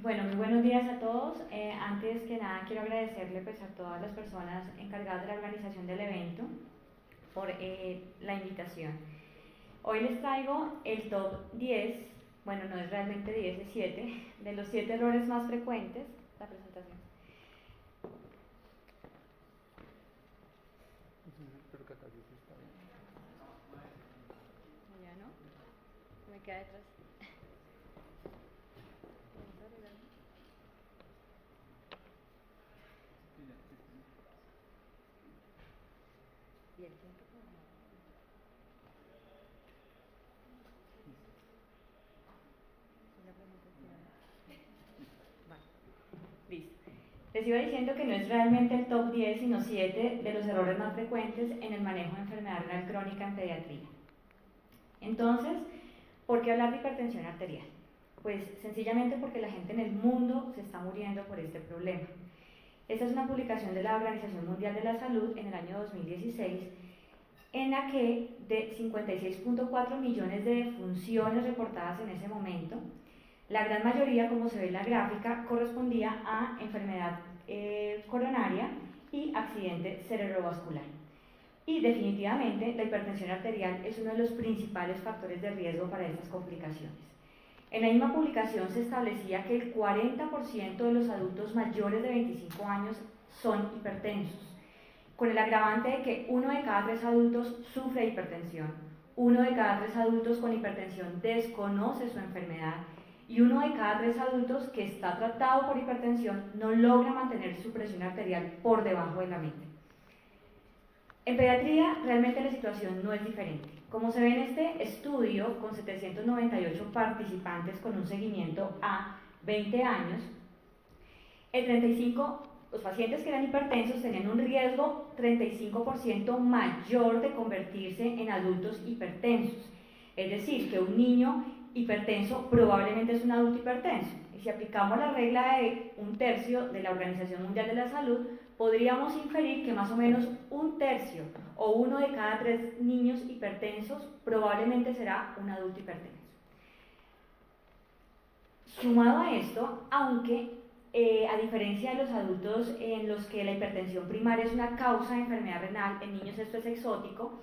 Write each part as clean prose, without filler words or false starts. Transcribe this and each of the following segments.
Bueno, muy buenos días a todos. Antes que nada quiero agradecerle pues, a todas las personas encargadas de la organización del evento por la invitación. Hoy les traigo el top 10, bueno no es realmente 10, es 7, de los 7 errores más frecuentes. La presentación. Creo que acá sí está bien. Ya no, me queda detrás. ¿Y el tiempo? Listo. Les iba diciendo que no es realmente el top 10, sino 7 de los errores más frecuentes en el manejo de enfermedad renal crónica en pediatría. Entonces, ¿por qué hablar de hipertensión arterial? Pues sencillamente porque la gente en el mundo se está muriendo por este problema. Esta es una publicación de la Organización Mundial de la Salud en el año 2016, en la que de 56.4 millones de defunciones reportadas en ese momento, la gran mayoría, como se ve en la gráfica, correspondía a enfermedad coronaria y accidente cerebrovascular. Y definitivamente la hipertensión arterial es uno de los principales factores de riesgo para estas complicaciones. En la misma publicación se establecía que el 40% de los adultos mayores de 25 años son hipertensos, con el agravante de que 1 de cada 3 adultos sufre hipertensión, 1 de cada 3 adultos con hipertensión desconoce su enfermedad y 1 de cada 3 adultos que está tratado por hipertensión no logra mantener su presión arterial por debajo de la meta. En pediatría realmente la situación no es diferente. Como se ve en este estudio, con 798 participantes con un seguimiento a 20 años, los pacientes que eran hipertensos tenían un riesgo 35% mayor de convertirse en adultos hipertensos. Es decir, que un niño hipertenso probablemente es un adulto hipertenso. Y si aplicamos la regla de 1/3 de la Organización Mundial de la Salud, podríamos inferir que más o menos 1/3 o 1 de cada 3 niños hipertensos probablemente será un adulto hipertenso. Sumado a esto, aunque a diferencia de los adultos en los que la hipertensión primaria es una causa de enfermedad renal, en niños esto es exótico,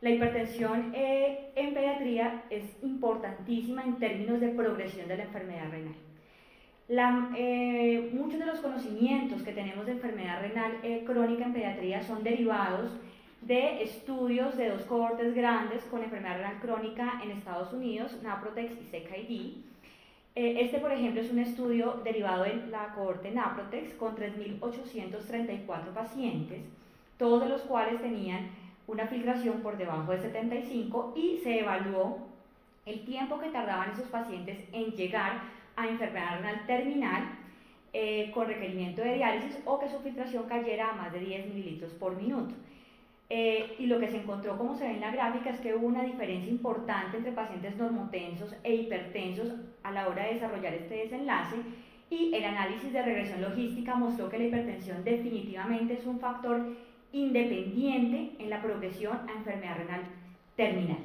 la hipertensión en pediatría es importantísima en términos de progresión de la enfermedad renal. Muchos de los conocimientos que tenemos de enfermedad renal crónica en pediatría son derivados de estudios de 2 cohortes grandes con enfermedad renal crónica en Estados Unidos, NAPROTEX y SECAID. Este, por ejemplo, es un estudio derivado de la cohorte NAPROTEX con 3.834 pacientes, todos de los cuales tenían una filtración por debajo de 75 y se evaluó el tiempo que tardaban esos pacientes en llegar a enfermedad renal terminal con requerimiento de diálisis o que su filtración cayera a más de 10 mililitros por minuto. Y lo que se encontró, como se ve en la gráfica, es que hubo una diferencia importante entre pacientes normotensos e hipertensos a la hora de desarrollar este desenlace, y el análisis de regresión logística mostró que la hipertensión definitivamente es un factor independiente en la progresión a enfermedad renal terminal.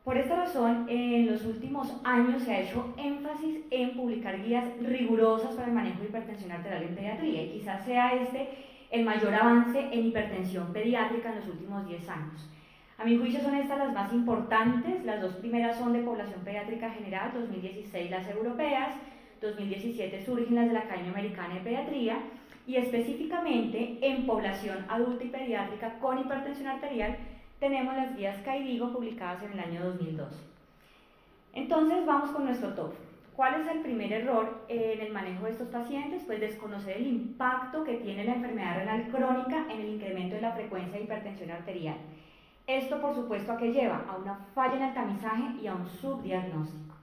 Por esta razón, en los últimos años se ha hecho énfasis en publicar guías rigurosas para el manejo de hipertensión arterial en pediatría, y quizás sea este el mayor avance en hipertensión pediátrica en los últimos 10 años. A mi juicio son estas las más importantes. Las 2 primeras son de población pediátrica general, 2016 las europeas, 2017 surgen las de la Academia Americana de Pediatría, y específicamente en población adulta y pediátrica con hipertensión arterial tenemos las guías KDIGO publicadas en el año 2012. Entonces vamos con nuestro top. ¿Cuál es el primer error en el manejo de estos pacientes? Pues desconocer el impacto que tiene la enfermedad renal crónica en el incremento de la frecuencia de hipertensión arterial. Esto, por supuesto, ¿a qué lleva? A una falla en el tamizaje y a un subdiagnóstico.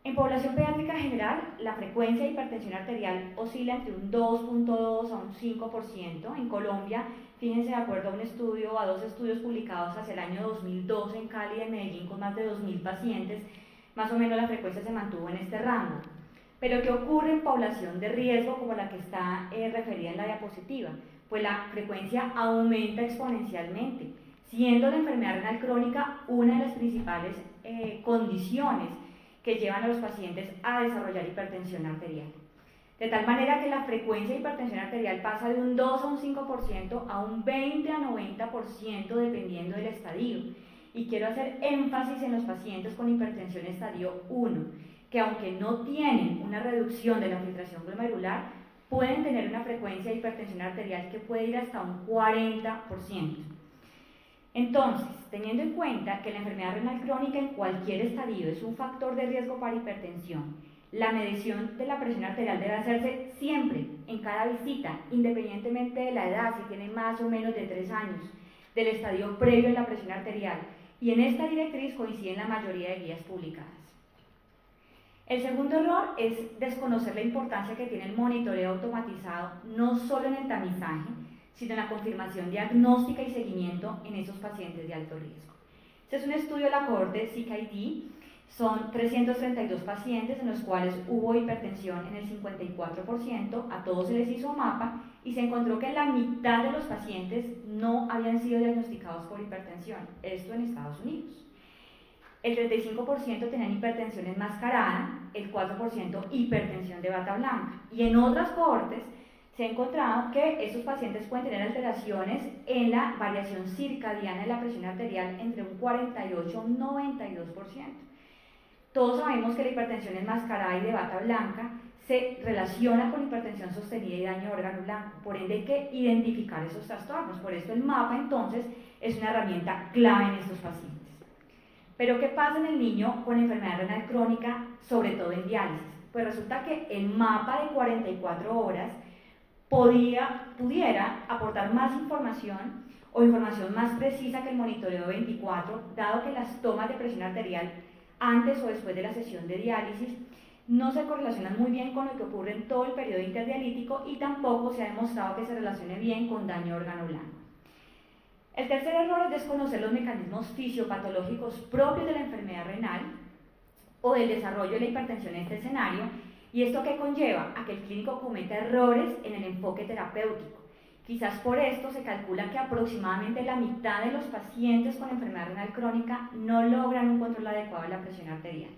En población pediátrica general, la frecuencia de hipertensión arterial oscila entre un 2.2 a un 5%. En Colombia, fíjense, de acuerdo a un estudio, a 2 estudios publicados hacia el año 2012 en Cali y en Medellín con más de 2.000 pacientes, más o menos la frecuencia se mantuvo en este rango. Pero ¿qué ocurre en población de riesgo como la que está referida en la diapositiva? Pues la frecuencia aumenta exponencialmente. siendo la enfermedad renal crónica una de las principales condiciones que llevan a los pacientes a desarrollar hipertensión arterial. De tal manera que la frecuencia de hipertensión arterial pasa de un 2 a un 5% a un 20 a 90% dependiendo del estadio. Y quiero hacer énfasis en los pacientes con hipertensión estadio 1, que aunque no tienen una reducción de la filtración glomerular, pueden tener una frecuencia de hipertensión arterial que puede ir hasta un 40%. Entonces, teniendo en cuenta que la enfermedad renal crónica en cualquier estadio es un factor de riesgo para hipertensión, la medición de la presión arterial debe hacerse siempre, en cada visita, independientemente de la edad, si tiene más o menos de 3 años, del estadio previo de la presión arterial, y en esta directriz coinciden la mayoría de guías publicadas. El segundo error es desconocer la importancia que tiene el monitoreo automatizado, no solo en el tamizaje, sino en la confirmación diagnóstica y seguimiento en esos pacientes de alto riesgo. Este es un estudio de la cohorte CKD. Son 332 pacientes en los cuales hubo hipertensión en el 54%, a todos se les hizo mapa y se encontró que la mitad de los pacientes no habían sido diagnosticados por hipertensión, esto en Estados Unidos. El 35% tenían hipertensión enmascarada, el 4% hipertensión de bata blanca, y en otras cohortes se ha encontrado que esos pacientes pueden tener alteraciones en la variación circadiana de la presión arterial entre un 48 y un 92%. Todos sabemos que la hipertensión enmascarada y de bata blanca se relaciona con hipertensión sostenida y daño de órgano blanco, por ende hay que identificar esos trastornos. Por esto el mapa entonces es una herramienta clave en estos pacientes. Pero ¿qué pasa en el niño con enfermedad renal crónica, sobre todo en diálisis? Pues resulta que el mapa de 44 horas pudiera aportar más información o información más precisa que el monitoreo de 24, dado que las tomas de presión arterial antes o después de la sesión de diálisis no se correlacionan muy bien con lo que ocurre en todo el periodo interdialítico y tampoco se ha demostrado que se relacione bien con daño de órgano blanco. El tercer error es desconocer los mecanismos fisiopatológicos propios de la enfermedad renal o del desarrollo de la hipertensión en este escenario, y esto que conlleva a que el clínico cometa errores en el enfoque terapéutico. Quizás por esto se calcula que aproximadamente la mitad de los pacientes con enfermedad renal crónica no logran un control adecuado de la presión arterial.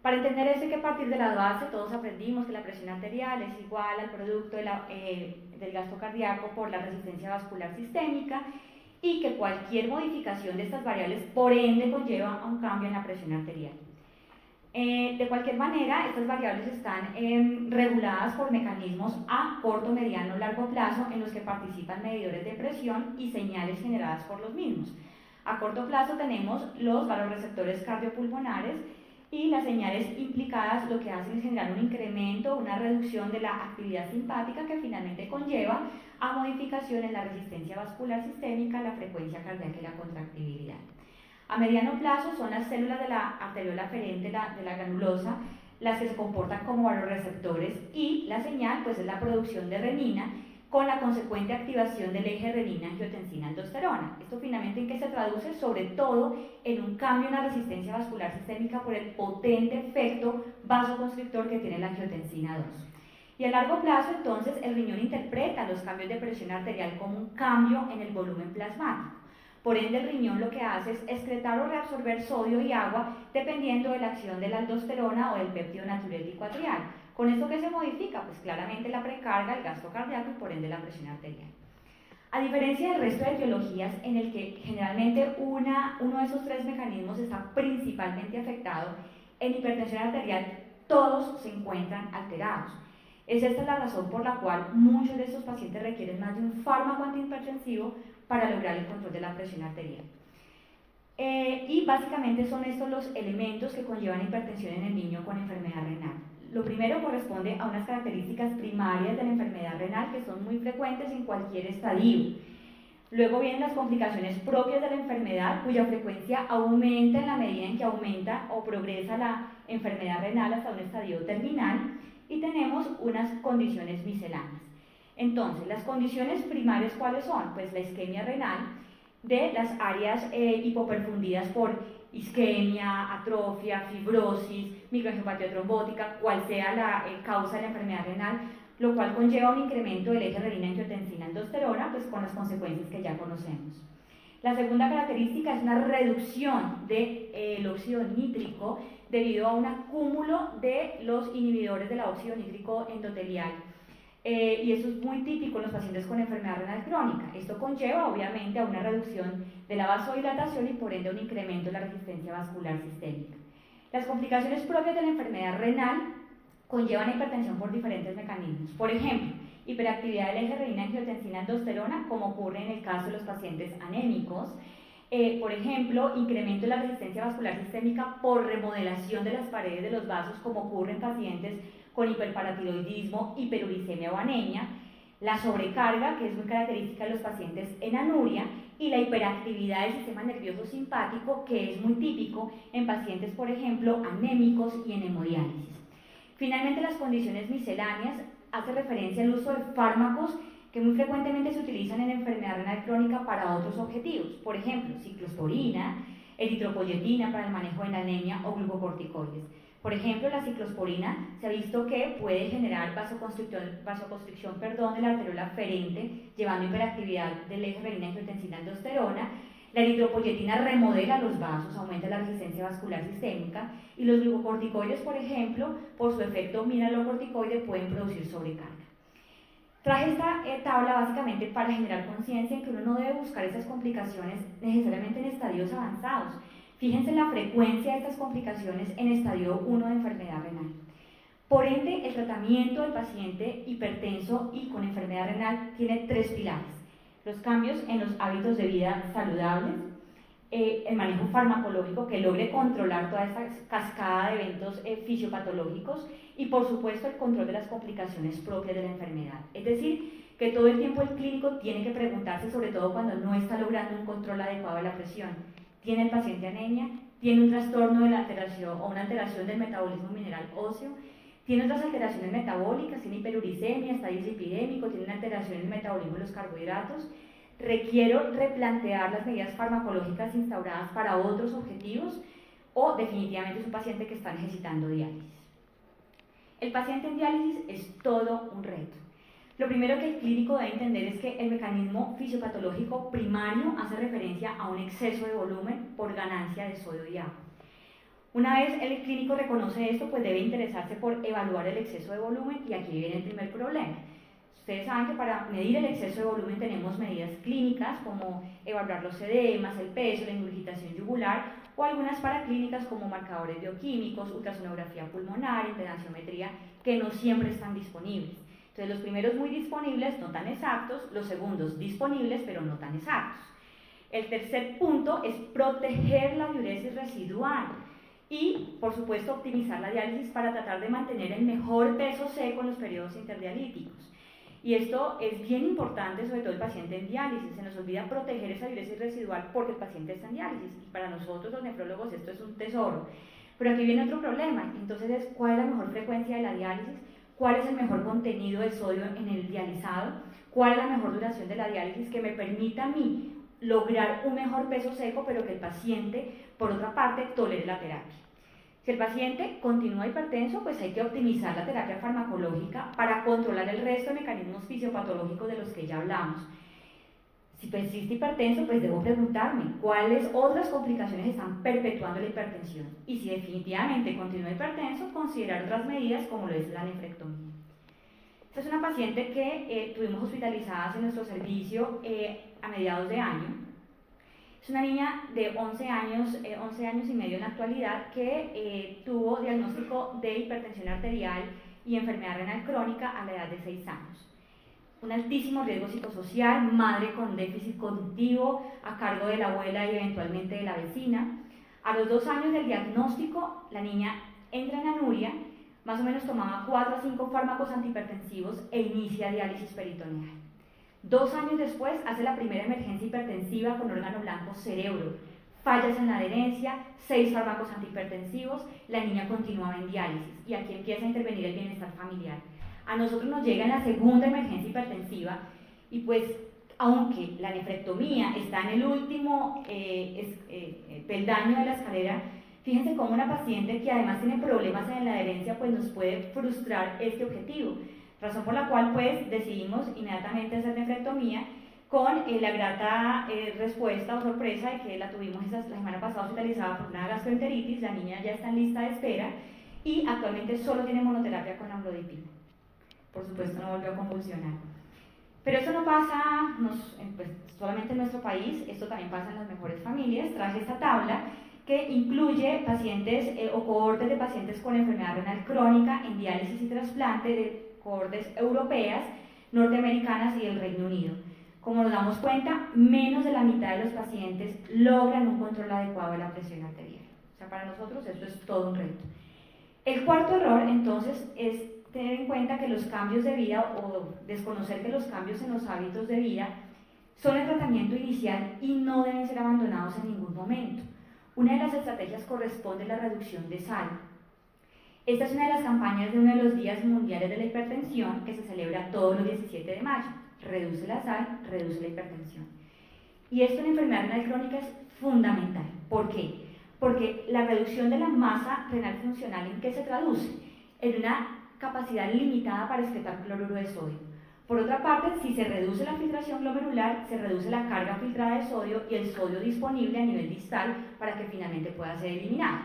Para entender esto hay que partir de la base. Todos aprendimos que la presión arterial es igual al producto del gasto cardíaco por la resistencia vascular sistémica y que cualquier modificación de estas variables por ende conlleva a un cambio en la presión arterial. De cualquier manera, estas variables están reguladas por mecanismos a corto, mediano, largo plazo en los que participan medidores de presión y señales generadas por los mismos. A corto plazo tenemos los vasoreceptores cardiopulmonares y las señales implicadas lo que hacen es generar un incremento, una reducción de la actividad simpática que finalmente conlleva a modificación en la resistencia vascular sistémica, la frecuencia cardíaca y la contractibilidad. A mediano plazo son las células de la arteriola aferente, de la granulosa, las que se comportan como vasoreceptores, y la señal pues es la producción de renina con la consecuente activación del eje renina-angiotensina-aldosterona. Esto finalmente en qué se traduce, sobre todo en un cambio en la resistencia vascular sistémica por el potente efecto vasoconstrictor que tiene la angiotensina 2. Y a largo plazo entonces el riñón interpreta los cambios de presión arterial como un cambio en el volumen plasmático. Por ende, el riñón lo que hace es excretar o reabsorber sodio y agua dependiendo de la acción de la aldosterona o del péptido natriurético atrial. ¿Con esto qué se modifica? Pues claramente la precarga, el gasto cardíaco y por ende la presión arterial. A diferencia del resto de etiologías en el que generalmente uno de esos tres mecanismos está principalmente afectado, en hipertensión arterial todos se encuentran alterados. Es esta la razón por la cual muchos de estos pacientes requieren más de un fármaco antihipertensivo para lograr el control de la presión arterial. Y básicamente son estos los elementos que conllevan hipertensión en el niño con enfermedad renal. Lo primero corresponde a unas características primarias de la enfermedad renal que son muy frecuentes en cualquier estadio. Luego vienen las complicaciones propias de la enfermedad, cuya frecuencia aumenta en la medida en que aumenta o progresa la enfermedad renal hasta un estadio terminal, y tenemos unas condiciones misceláneas. Entonces, las condiciones primarias, ¿cuáles son? Pues la isquemia renal de las áreas hipoperfundidas por isquemia, atrofia, fibrosis, microangiopatía trombótica, cual sea la causa de la enfermedad renal, lo cual conlleva un incremento del eje renina-angiotensina-aldosterona, pues con las consecuencias que ya conocemos. La segunda característica es una reducción del óxido nítrico debido a un acúmulo de los inhibidores del óxido nítrico endotelial. Y eso es muy típico en los pacientes con enfermedad renal crónica. Esto conlleva obviamente a una reducción de la vasodilatación y por ende un incremento de la resistencia vascular sistémica. Las complicaciones propias de la enfermedad renal conllevan hipertensión por diferentes mecanismos. Por ejemplo, hiperactividad del eje renina-angiotensina-aldosterona, como ocurre en el caso de los pacientes anémicos. Por ejemplo, incremento de la resistencia vascular sistémica por remodelación de las paredes de los vasos, como ocurre en pacientes con hiperparatiroidismo, hiperuricemia o anemia. La sobrecarga, que es muy característica de los pacientes en anuria, y la hiperactividad del sistema nervioso simpático, que es muy típico en pacientes, por ejemplo, anémicos y en hemodiálisis. Finalmente, las condiciones misceláneas hace referencia al uso de fármacos que muy frecuentemente se utilizan en enfermedad renal crónica para otros objetivos, por ejemplo, ciclosporina, eritropoyetina para el manejo de la anemia o glucocorticoides. Por ejemplo, la ciclosporina se ha visto que puede generar vasoconstricción de la arteriola aferente, llevando hiperactividad del eje renina-angiotensina-aldosterona. La eritropoyetina remodela los vasos, aumenta la resistencia vascular sistémica, y los glucocorticoides, por ejemplo, por su efecto mineralocorticoide, pueden producir sobrecarga. Traje esta tabla básicamente para generar conciencia en que uno no debe buscar esas complicaciones necesariamente en estadios avanzados. Fíjense en la frecuencia de estas complicaciones en estadio 1 de enfermedad renal. Por ende, el tratamiento del paciente hipertenso y con enfermedad renal tiene 3 pilares: los cambios en los hábitos de vida saludables, el manejo farmacológico que logre controlar toda esta cascada de eventos fisiopatológicos, y por supuesto el control de las complicaciones propias de la enfermedad. Es decir, que todo el tiempo el clínico tiene que preguntarse, sobre todo cuando no está logrando un control adecuado de la presión: ¿tiene el paciente anemia? ¿Tiene un trastorno de la alteración o una alteración del metabolismo mineral óseo? ¿Tiene otras alteraciones metabólicas? ¿Tiene hiperuricemia? ¿Está dislipidémico? ¿Tiene una alteración en el metabolismo de los carbohidratos? ¿Requiero replantear las medidas farmacológicas instauradas para otros objetivos? ¿O definitivamente es un paciente que está necesitando diálisis? El paciente en diálisis es todo un reto. Lo primero que el clínico debe entender es que el mecanismo fisiopatológico primario hace referencia a un exceso de volumen por ganancia de sodio y agua. Una vez el clínico reconoce esto, pues debe interesarse por evaluar el exceso de volumen, y aquí viene el primer problema. Ustedes saben que para medir el exceso de volumen tenemos medidas clínicas como evaluar los edemas, el peso, la ingurgitación yugular, o algunas paraclínicas como marcadores bioquímicos, ultrasonografía pulmonar, impedanciometría, que no siempre están disponibles. Entonces, los primeros muy disponibles, no tan exactos; los segundos disponibles, pero no tan exactos. El tercer punto es proteger la diuresis residual y, por supuesto, optimizar la diálisis para tratar de mantener el mejor peso seco en los periodos interdialíticos. Y esto es bien importante, sobre todo el paciente en diálisis. Se nos olvida proteger esa diuresis residual porque el paciente está en diálisis, y para nosotros los nefrólogos esto es un tesoro. Pero aquí viene otro problema, entonces ¿cuál es la mejor frecuencia de la diálisis? ¿Cuál es el mejor contenido de sodio en el dializado? ¿Cuál es la mejor duración de la diálisis que me permita a mí lograr un mejor peso seco, pero que el paciente, por otra parte, tolere la terapia? Si el paciente continúa hipertenso, pues hay que optimizar la terapia farmacológica para controlar el resto de mecanismos fisiopatológicos de los que ya hablamos. Si persiste hipertenso, pues debo preguntarme cuáles otras complicaciones están perpetuando la hipertensión, y si definitivamente continúa hipertenso, considerar otras medidas como lo es la nefrectomía. Esta es una paciente que tuvimos hospitalizada en nuestro servicio a mediados de año. Es una niña de 11 años y medio en la actualidad, que tuvo diagnóstico de hipertensión arterial y enfermedad renal crónica a la edad de 6 años. Un altísimo riesgo psicosocial, madre con déficit cognitivo, a cargo de la abuela y eventualmente de la vecina. A los 2 años del diagnóstico, la niña entra en anuria, más o menos tomaba 4 a 5 fármacos antihipertensivos e inicia diálisis peritoneal. 2 años después hace la primera emergencia hipertensiva con órgano blanco cerebro, fallas en la adherencia, 6 fármacos antihipertensivos, la niña continuaba en diálisis, y aquí empieza a intervenir el bienestar familiar. A nosotros nos llega en la segunda emergencia hipertensiva, y pues aunque la nefrectomía está en el último peldaño de la escalera, fíjense cómo una paciente que además tiene problemas en la adherencia pues nos puede frustrar este objetivo, razón por la cual pues decidimos inmediatamente hacer nefrectomía, con la grata respuesta o sorpresa de que la tuvimos la semana pasada hospitalizada por una gastroenteritis. La niña ya está en lista de espera y actualmente solo tiene monoterapia con amlodipina. Por supuesto no volvió a convulsionar. Pero esto no pasa pues, solamente en nuestro país, esto también pasa en las mejores familias. Traje esta tabla que incluye pacientes o cohortes de pacientes con enfermedad renal crónica en diálisis y trasplante de cohortes europeas, norteamericanas y del Reino Unido. Como nos damos cuenta, menos de la mitad de los pacientes logran un control adecuado de la presión arterial. O sea, para nosotros esto es todo un reto. El cuarto error, entonces, es tener en cuenta que los cambios de vida o desconocer que los cambios en los hábitos de vida son el tratamiento inicial y no deben ser abandonados en ningún momento. Una de las estrategias corresponde a la reducción de sal. Esta es una de las campañas de uno de los días mundiales de la hipertensión que se celebra todos los 17 de mayo. Reduce la sal, reduce la hipertensión. Y esto en enfermedad renal crónica es fundamental. ¿Por qué? Porque la reducción de la masa renal funcional, ¿en qué se traduce? En una capacidad limitada para excretar cloruro de sodio. Por otra parte, si se reduce la filtración glomerular, se reduce la carga filtrada de sodio y el sodio disponible a nivel distal para que finalmente pueda ser eliminado.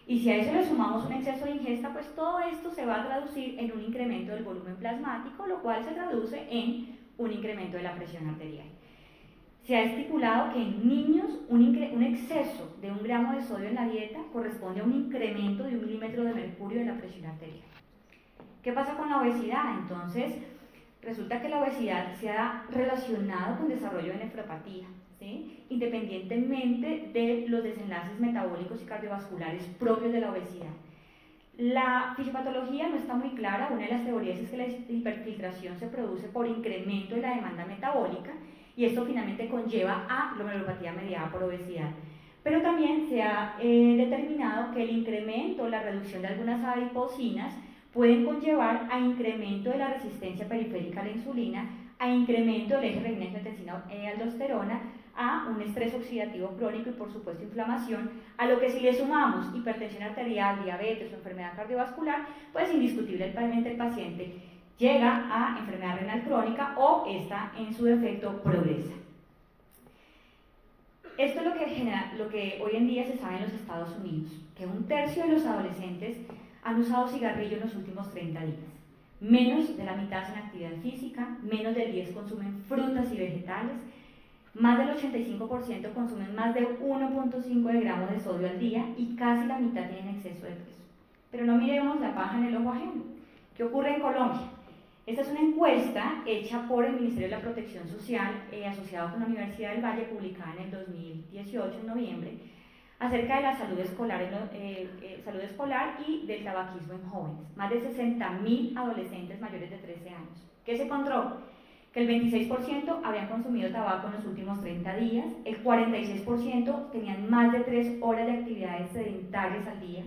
Y si a eso le sumamos un exceso de ingesta, pues todo esto se va a traducir en un incremento del volumen plasmático, lo cual se traduce en un incremento de la presión arterial. Se ha estipulado que en niños un exceso de 1 gramo de sodio en la dieta corresponde a un incremento de 1 milímetro de mercurio de la presión arterial. ¿Qué pasa con la obesidad? Entonces, resulta que la obesidad se ha relacionado con desarrollo de nefropatía, ¿sí? Independientemente de los desenlaces metabólicos y cardiovasculares propios de la obesidad. La fisiopatología no está muy clara. Una de las teorías es que la hiperfiltración se produce por incremento de la demanda metabólica y esto finalmente conlleva a glomerulopatía mediada por obesidad. Pero también se ha determinado que el incremento o la reducción de algunas adipocinas pueden conllevar a incremento de la resistencia periférica a la insulina, a incremento del eje renina-angiotensina-aldosterona, a un estrés oxidativo crónico y por supuesto inflamación, a lo que si le sumamos hipertensión arterial, diabetes o enfermedad cardiovascular, pues indiscutiblemente el paciente llega a enfermedad renal crónica o esta en su defecto progresa. Esto es lo que hoy en día se sabe en los Estados Unidos, que 1/3 de los adolescentes han usado cigarrillo en los últimos 30 días. Menos de la mitad hacen actividad física, menos del 10% consumen frutas y vegetales, más del 85% consumen más de 1.5 gramos de sodio al día y casi la mitad tienen exceso de peso. Pero no miremos la paja en el ojo ajeno. ¿Qué ocurre en Colombia? Esta es una encuesta hecha por el Ministerio de la Protección Social, asociado con la Universidad del Valle, publicada en el 2018, en noviembre, acerca de la salud escolar y del tabaquismo en jóvenes. Más de 60.000 adolescentes mayores de 13 años. ¿Qué se encontró? Que el 26% habían consumido tabaco en los últimos 30 días, el 46% tenían más de 3 horas de actividades sedentarias al día,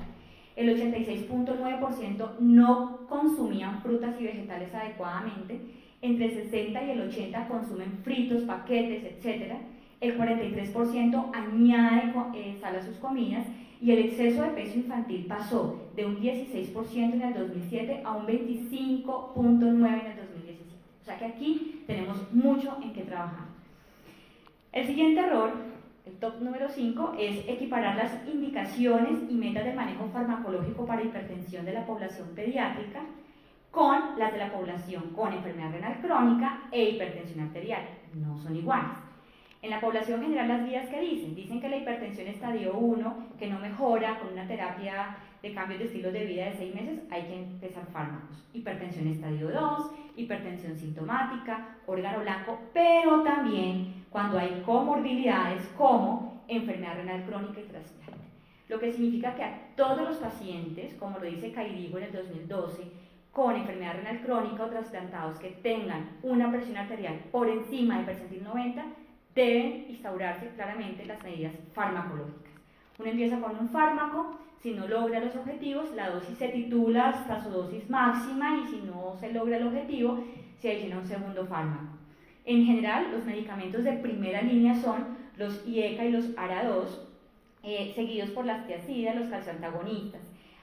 el 86.9% no consumían frutas y vegetales adecuadamente, entre el 60 y el 80% consumen fritos, paquetes, etc. El 43% añade sal a sus comidas y el exceso de peso infantil pasó de un 16% en el 2007 a un 25.9% en el 2017. O sea que aquí tenemos mucho en qué trabajar. El siguiente error, el top número 5, es equiparar las indicaciones y metas de manejo farmacológico para hipertensión de la población pediátrica con las de la población con enfermedad renal crónica e hipertensión arterial. No son iguales. En la población general, las guías que dicen que la hipertensión estadio 1, que no mejora con una terapia de cambios de estilo de vida de 6 meses, hay que empezar fármacos. Hipertensión estadio 2, hipertensión sintomática, órgano blanco, pero también cuando hay comorbilidades como enfermedad renal crónica y trasplante. Lo que significa que a todos los pacientes, como lo dice Caidigo en el 2012, con enfermedad renal crónica o trasplantados que tengan una presión arterial por encima del percentil 90, deben instaurarse claramente las medidas farmacológicas. Uno empieza con un fármaco, si no logra los objetivos, la dosis se titula hasta su dosis máxima y si no se logra el objetivo, se adiciona un segundo fármaco. En general, los medicamentos de primera línea son los IECA y los ARA2, seguidos por las tiazidas, los calcioantagonistas.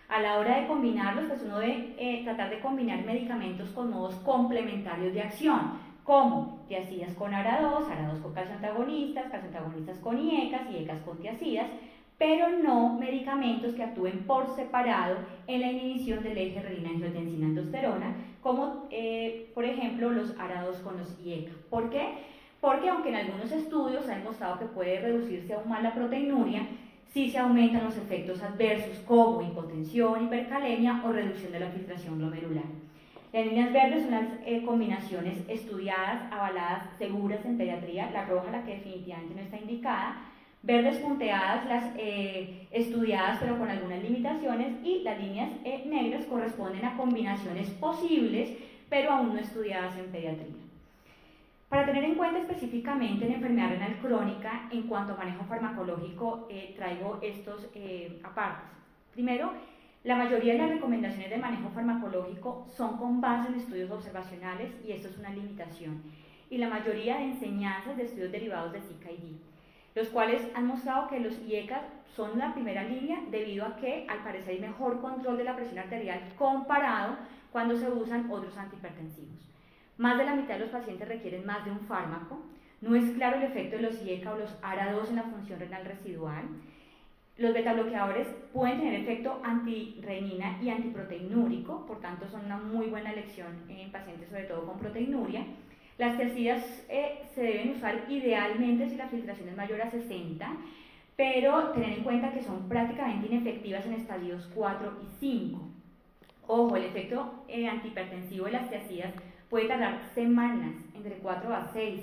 A la hora de combinarlos, pues uno debe tratar de combinar medicamentos con modos complementarios de acción, como tiazidas con ARA2, ARA2 con calcioantagonistas, calcioantagonistas con IECAS, IECAS con tiazidas, pero no medicamentos que actúen por separado en la inhibición del eje renina-angiotensina-aldosterona, como por ejemplo los ARA2 con los IECA. ¿Por qué? Porque aunque en algunos estudios se ha demostrado que puede reducirse aún más la proteinuria, sí se aumentan los efectos adversos como hipotensión, hipercalemia o reducción de la filtración glomerular. Las líneas verdes son las combinaciones estudiadas, avaladas, seguras en pediatría, la roja la que definitivamente no está indicada, verdes punteadas las estudiadas pero con algunas limitaciones, y las líneas negras corresponden a combinaciones posibles pero aún no estudiadas en pediatría. Para tener en cuenta específicamente en enfermedad renal crónica, en cuanto a manejo farmacológico, traigo estos apartes. Primero, la mayoría de las recomendaciones de manejo farmacológico son con base en estudios observacionales, y esto es una limitación, y la mayoría de enseñanzas de estudios derivados de CKD, los cuales han mostrado que los IECA son la primera línea debido a que al parecer hay mejor control de la presión arterial comparado cuando se usan otros antihipertensivos. Más de la mitad de los pacientes requieren más de un fármaco, no es claro el efecto de los IECA o los ARA2 en la función renal residual. Los betabloqueadores pueden tener efecto antirrenina y antiproteinúrico, por tanto son una muy buena elección en pacientes sobre todo con proteinuria. Las tiazidas se deben usar idealmente si la filtración es mayor a 60, pero tener en cuenta que son prácticamente inefectivas en estadios 4 y 5. Ojo, el efecto antihipertensivo de las tiazidas puede tardar semanas, entre 4 a 6.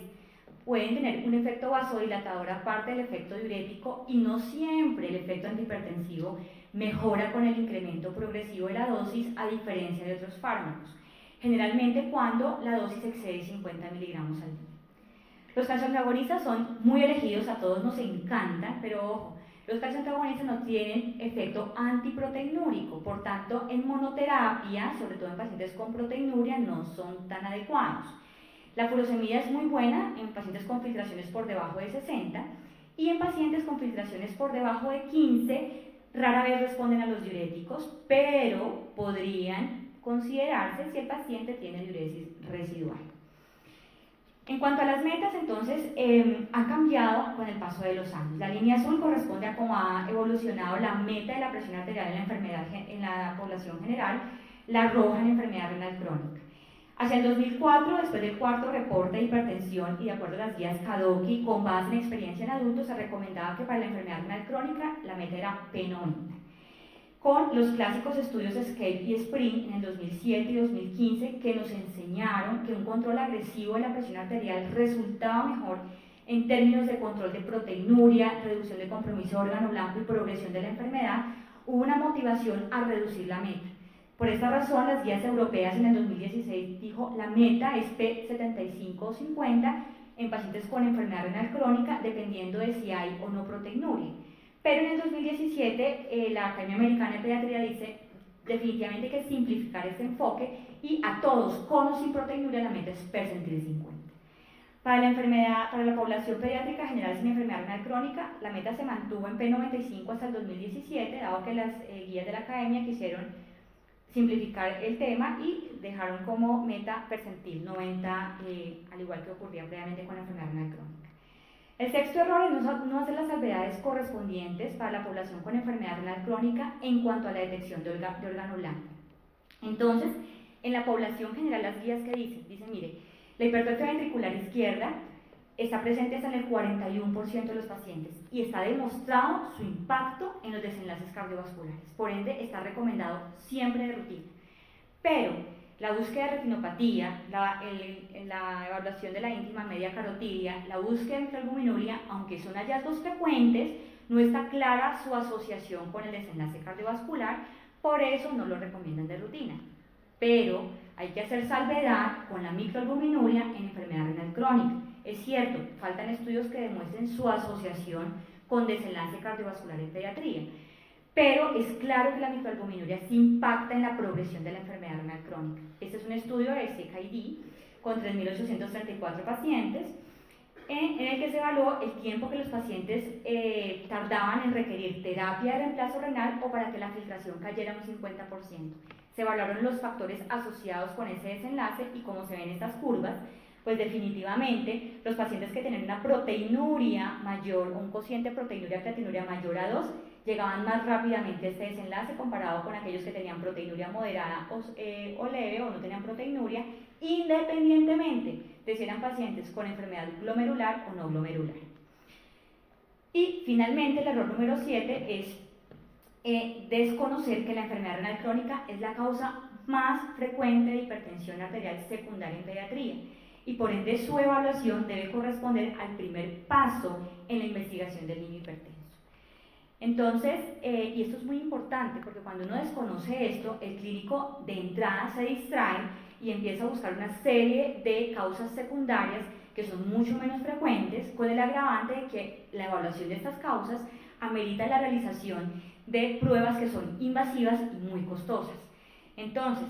Pueden tener un efecto vasodilatador aparte del efecto diurético, y no siempre el efecto antihipertensivo mejora con el incremento progresivo de la dosis, a diferencia de otros fármacos, generalmente cuando la dosis excede 50 miligramos al día. Los calcioantagonistas son muy elegidos, a todos nos encantan, pero ojo, los calcioantagonistas no tienen efecto antiproteinúrico, por tanto en monoterapia, sobre todo en pacientes con proteinuria, no son tan adecuados. La furosemida es muy buena en pacientes con filtraciones por debajo de 60, y en pacientes con filtraciones por debajo de 15 rara vez responden a los diuréticos, pero podrían considerarse si el paciente tiene diuresis residual. En cuanto a las metas, entonces, ha cambiado con el paso de los años. La línea azul corresponde a cómo ha evolucionado la meta de la presión arterial en la enfermedad en la población general, la roja en enfermedad renal crónica. Hacia el 2004, después del cuarto reporte de hipertensión y de acuerdo a las guías KDOQI, con base en experiencia en adultos, se recomendaba que para la enfermedad renal crónica la meta era P90. Con los clásicos estudios SCAPE y SPRING en el 2007 y 2015, que nos enseñaron que un control agresivo de la presión arterial resultaba mejor en términos de control de proteinuria, reducción de compromiso de órgano blanco y progresión de la enfermedad, hubo una motivación a reducir la meta. Por esta razón, las guías europeas en el 2016 dijo la meta es P75 o 50 en pacientes con enfermedad renal crónica, dependiendo de si hay o no proteinuria. Pero en el 2017 la Academia Americana de Pediatría dice definitivamente que simplificar este enfoque, y a todos con o sin proteinuria la meta es percentil 50. Para la población pediátrica general sin enfermedad renal crónica, la meta se mantuvo en P95 hasta el 2017, dado que las guías de la Academia quisieron simplificar el tema y dejaron como meta percentil 90, al igual que ocurría previamente con la enfermedad renal crónica. El sexto error es no hacer las salvedades correspondientes para la población con enfermedad renal crónica en cuanto a la detección de órgano blanco. Entonces, en la población general, las guías que dicen, mire, la hipertrofia ventricular izquierda está presente hasta en el 41% de los pacientes y está demostrado su impacto en los desenlaces cardiovasculares. Por ende, está recomendado siempre de rutina. Pero la búsqueda de retinopatía, la evaluación de la íntima media carotidia, la búsqueda de microalbuminuria, aunque son hallazgos frecuentes, no está clara su asociación con el desenlace cardiovascular, por eso no lo recomiendan de rutina. Pero hay que hacer salvedad con la microalbuminuria en enfermedad renal crónica. Es cierto, faltan estudios que demuestren su asociación con desenlace cardiovascular en pediatría, pero es claro que la microalbuminuria sí impacta en la progresión de la enfermedad renal crónica. Este es un estudio de CKD con 3.834 pacientes, en el que se evaluó el tiempo que los pacientes tardaban en requerir terapia de reemplazo renal o para que la filtración cayera un 50%. Se evaluaron los factores asociados con ese desenlace y como se ven estas curvas, Pues definitivamente los pacientes que tenían una proteinuria mayor, un cociente proteinuria-creatinuria mayor a 2, llegaban más rápidamente a este desenlace comparado con aquellos que tenían proteinuria moderada o leve o no tenían proteinuria, independientemente de si eran pacientes con enfermedad glomerular o no glomerular. Y finalmente el error número 7 es desconocer que la enfermedad renal crónica es la causa más frecuente de hipertensión arterial secundaria en pediatría y por ende su evaluación debe corresponder al primer paso en la investigación del niño hipertenso. Entonces, y esto es muy importante porque cuando uno desconoce esto, el clínico de entrada se distrae y empieza a buscar una serie de causas secundarias que son mucho menos frecuentes, con el agravante de que la evaluación de estas causas amerita la realización de pruebas que son invasivas y muy costosas. Entonces,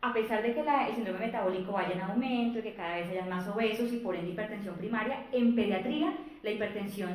a pesar de que el síndrome metabólico vaya en aumento y que cada vez haya más obesos y por ende hipertensión primaria, en pediatría la hipertensión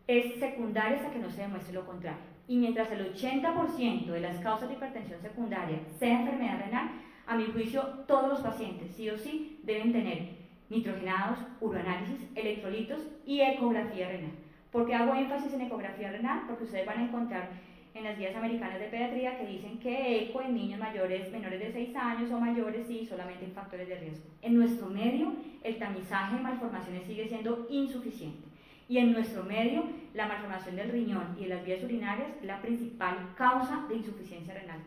es secundaria hasta que no se demuestre lo contrario. Y mientras el 80% de las causas de hipertensión secundaria sea enfermedad renal, a mi juicio todos los pacientes sí o sí deben tener nitrogenados, uroanálisis, electrolitos y ecografía renal. ¿Por qué hago énfasis en ecografía renal? Porque ustedes van a encontrar en las guías americanas de pediatría que dicen que eco en niños menores de 6 años o mayores sí, solamente en factores de riesgo. En nuestro medio, el tamizaje de malformaciones sigue siendo insuficiente. Y en nuestro medio, la malformación del riñón y de las vías urinarias es la principal causa de insuficiencia renal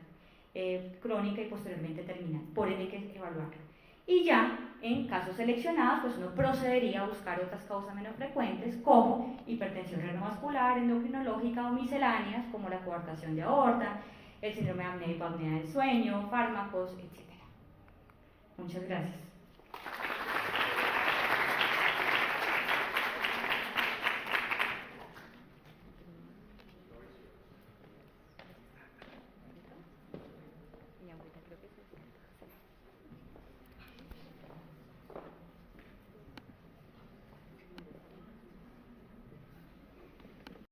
crónica y posteriormente terminal. Por ende hay que evaluarlo. Y ya, en casos seleccionados, pues uno procedería a buscar otras causas menos frecuentes como hipertensión renovascular, endocrinológica o misceláneas, como la coartación de aorta, el síndrome de apnea y hipoapnea del sueño, fármacos, etc. Muchas gracias.